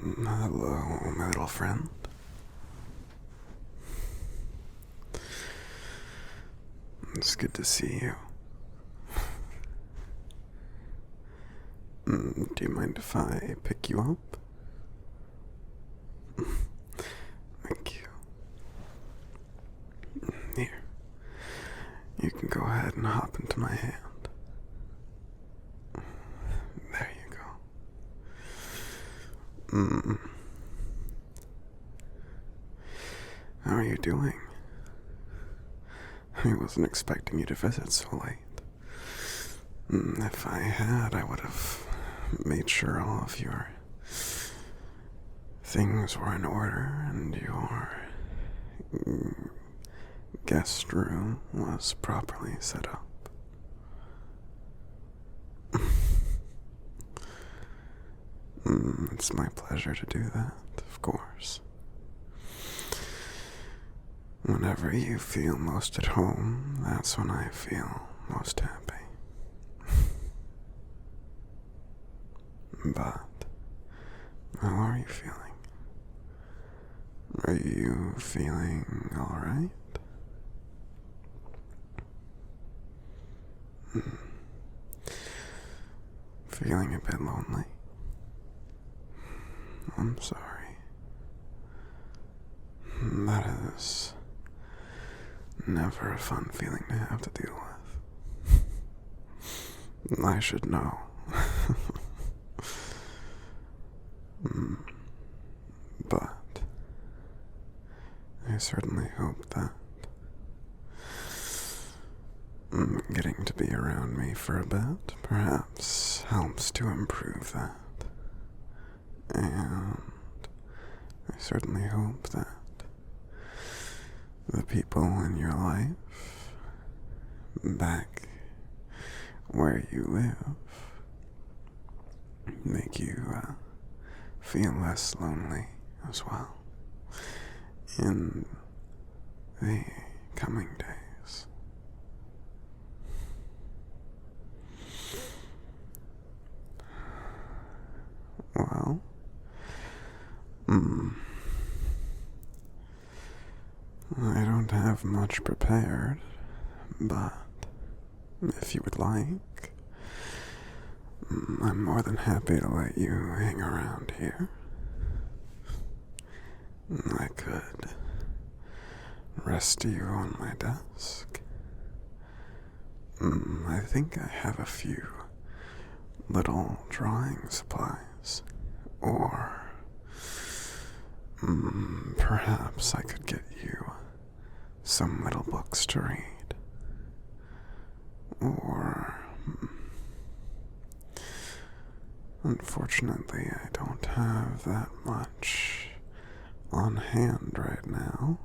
Hello, my little friend. It's good to see you. Do you mind if I pick you up? Thank you. Here. You can go ahead and hop into my hand. There you go. How are you doing? I wasn't expecting you to visit so late. If I had, I would have made sure all of your things were in order and your guest room was properly set up. It's my pleasure to do that, of course. Whenever you feel most at home, that's when I feel most happy. But, how are you feeling? Are you feeling alright? Feeling a bit lonely? I'm sorry. That is never a fun feeling to have to deal with. I should know. But I certainly hope that getting to be around me for a bit perhaps helps to improve that. And I certainly hope that the people in your life back where you live make you feel less lonely as well in the coming days. Well, I don't have much prepared, but if you would like, I'm more than happy to let you hang around here. I could rest you on my desk. I think I have a few little drawing supplies, or perhaps I could get you some little books to read, or unfortunately I don't have that much on hand right now.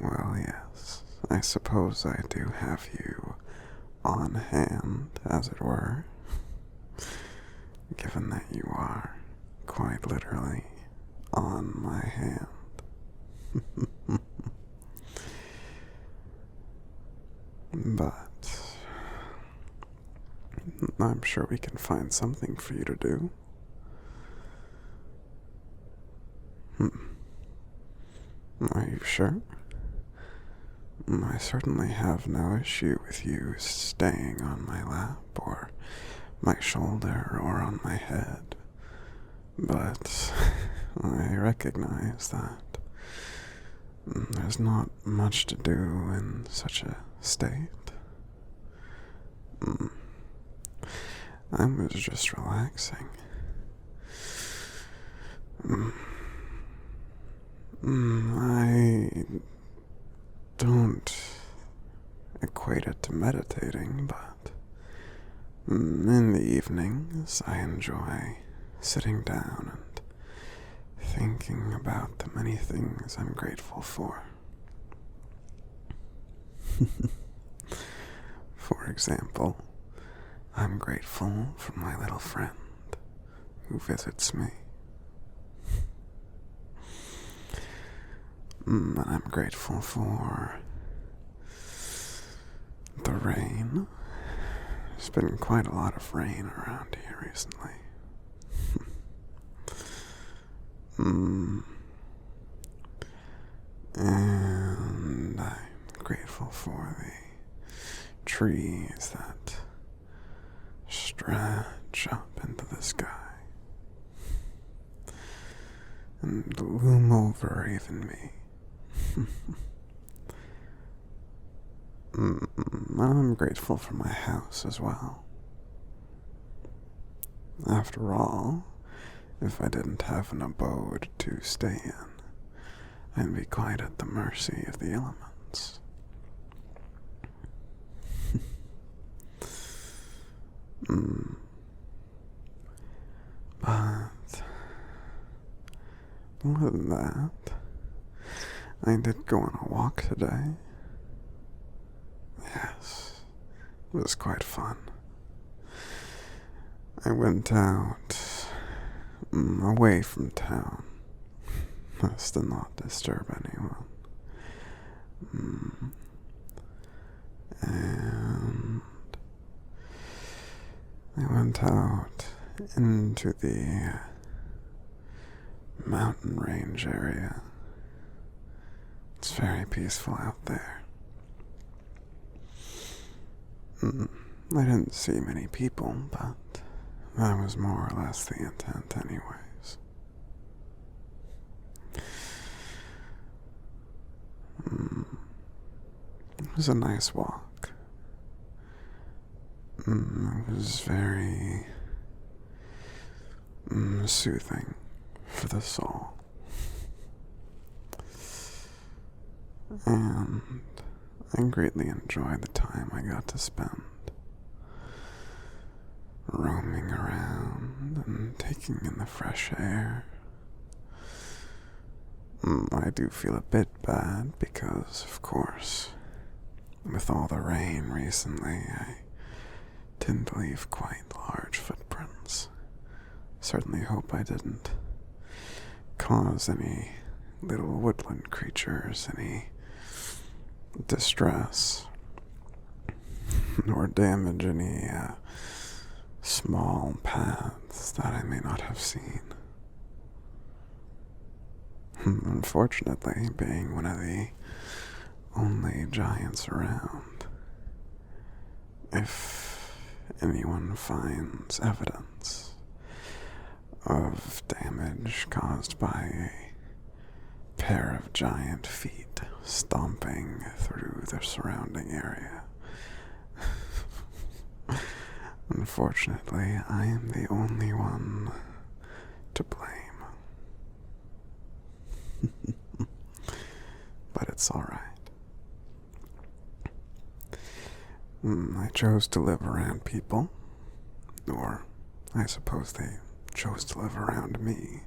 Well, yes, I suppose I do have you on hand, as it were, given that you are quite literally on my hand. But I'm sure we can find something for you to do. Are you sure? I certainly have no issue with you staying on my lap, or my shoulder, or on my head. But I recognize that there's not much to do in such a state. I was just relaxing. I don't equate it to meditating, but in the evenings I enjoy sitting down and thinking about the many things I'm grateful for. For example, I'm grateful for my little friend who visits me. And I'm grateful for the rain There's been quite a lot of rain around here recently. mm. And I'm grateful for the trees that stretch up into the sky and loom over even me. I'm grateful for my house as well. After all, if I didn't have an abode to stay in, I'd be quite at the mercy of the elements. But more than that, I did go on a walk today. Yes, it was quite fun. I went out away from town as to not disturb anyone. And I went out into the mountain range area. It's very peaceful out there. I didn't see many people, but that was more or less the intent anyways. It was a nice walk. It was very soothing for the soul. And I greatly enjoyed the time I got to spend roaming around and taking in the fresh air. I do feel a bit bad because, of course, with all the rain recently, I tend to leave quite large footprints. Certainly hope I didn't cause any little woodland creatures any distress or damage any small paths that I may not have seen. Unfortunately, being one of the only giants around, if anyone finds evidence of damage caused by a pair of giant feet stomping through the surrounding area, unfortunately, I am the only one to blame. But it's alright. I chose to live around people, or I suppose they chose to live around me.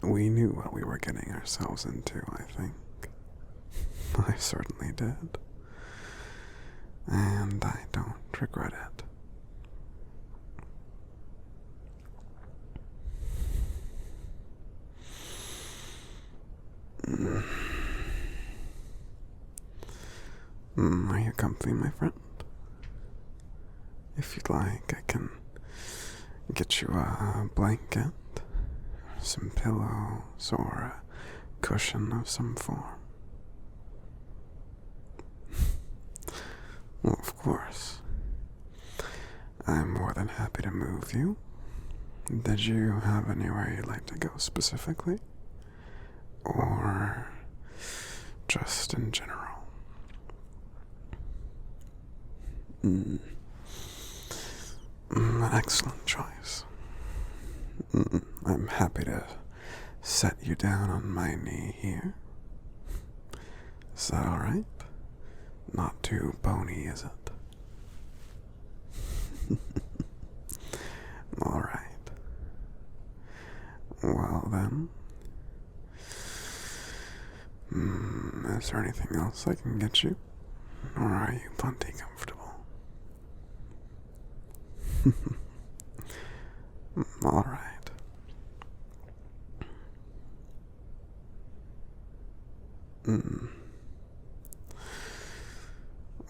We knew what we were getting ourselves into, I think. I certainly did. And I don't regret it. Are you comfy, my friend? If you'd like, I can get you a blanket, some pillows, or a cushion of some form. Well, of course. I'm more than happy to move you. Did you have anywhere you'd like to go specifically? Or just in general? An excellent choice. I'm happy to set you down on my knee here. Is that alright? Not too bony, is it? Alright. Well then. Is there anything else I can get you? Or are you plenty comfortable? Alright.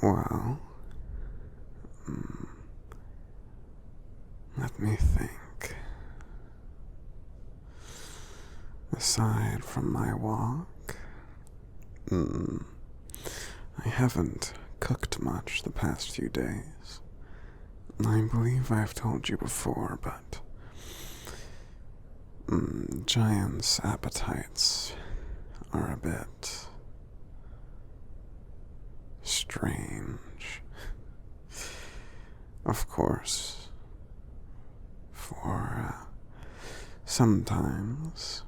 Well, Let me think. Aside from my walk, I haven't cooked much the past few days. I believe I've told you before, but giants' appetites are a bit strange. Of course, for sometimes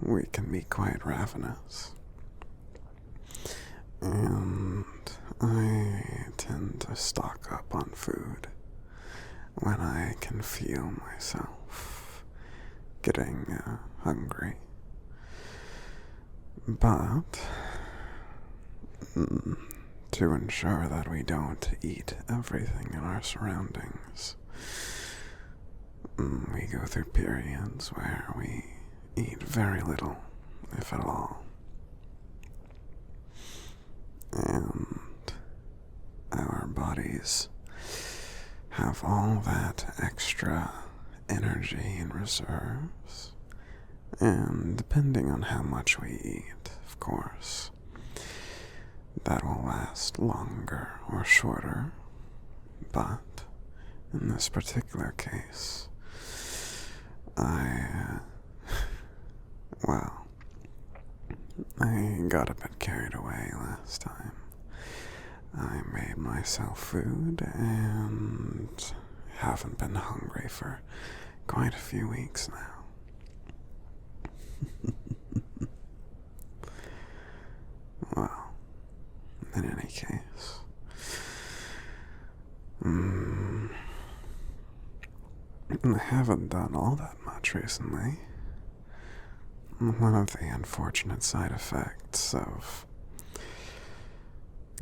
we can be quite ravenous, and I tend to stock up on food when I can feel myself getting hungry. But to ensure that we don't eat everything in our surroundings, we go through periods where we eat very little, if at all. And our bodies have all that extra energy in reserves, and depending on how much we eat, of course, that will last longer or shorter. But in this particular case, I got a bit carried away last time. I made myself food and haven't been hungry for quite a few weeks now. Well, in any case, I haven't done all that much recently. One of the unfortunate side effects of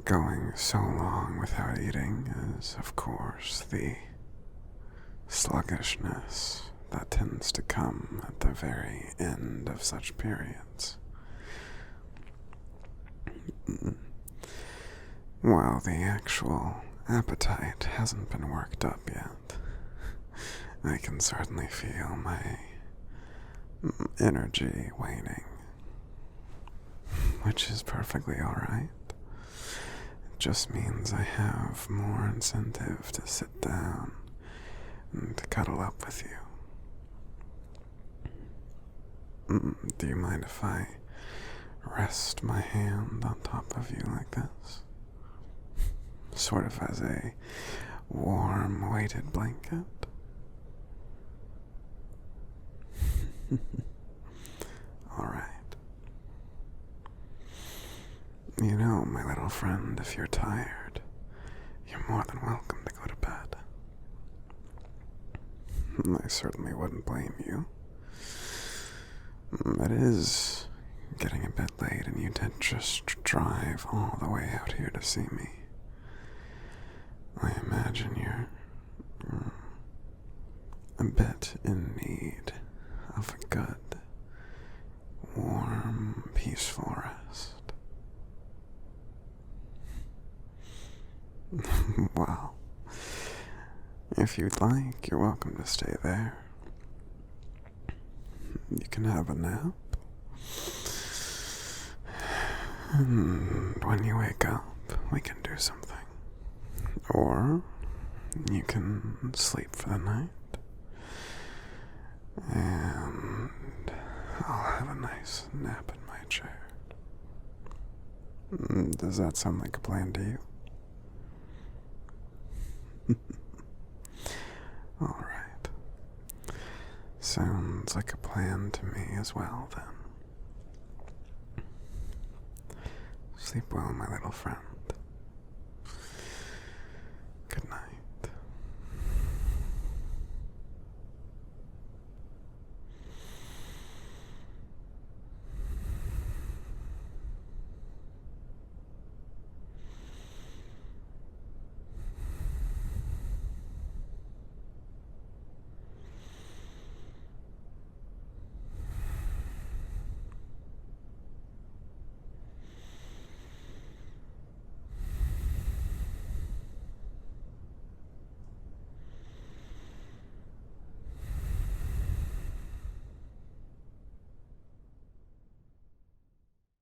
going so long without eating is, of course, the sluggishness that tends to come at the very end of such periods. While the actual appetite hasn't been worked up yet, I can certainly feel my energy waning, which is perfectly alright. It just means I have more incentive to sit down and to cuddle up with you. Do you mind if I rest my hand on top of you like this? Sort of as a warm, weighted blanket? Alright. You know, my little friend, if you're tired, you're more than welcome to go to bed. I certainly wouldn't blame you. It is getting a bit late, and you did just drive all the way out here to see me. I imagine you're a bit in need of a good, warm, peaceful rest. Well, if you'd like, you're welcome to stay there. You can have a nap. And when you wake up, we can do something. Or you can sleep for the night. And I'll have a nice nap in my chair. Does that sound like a plan to you? Alright. Sounds like a plan to me as well, then. Sleep well, my little friend.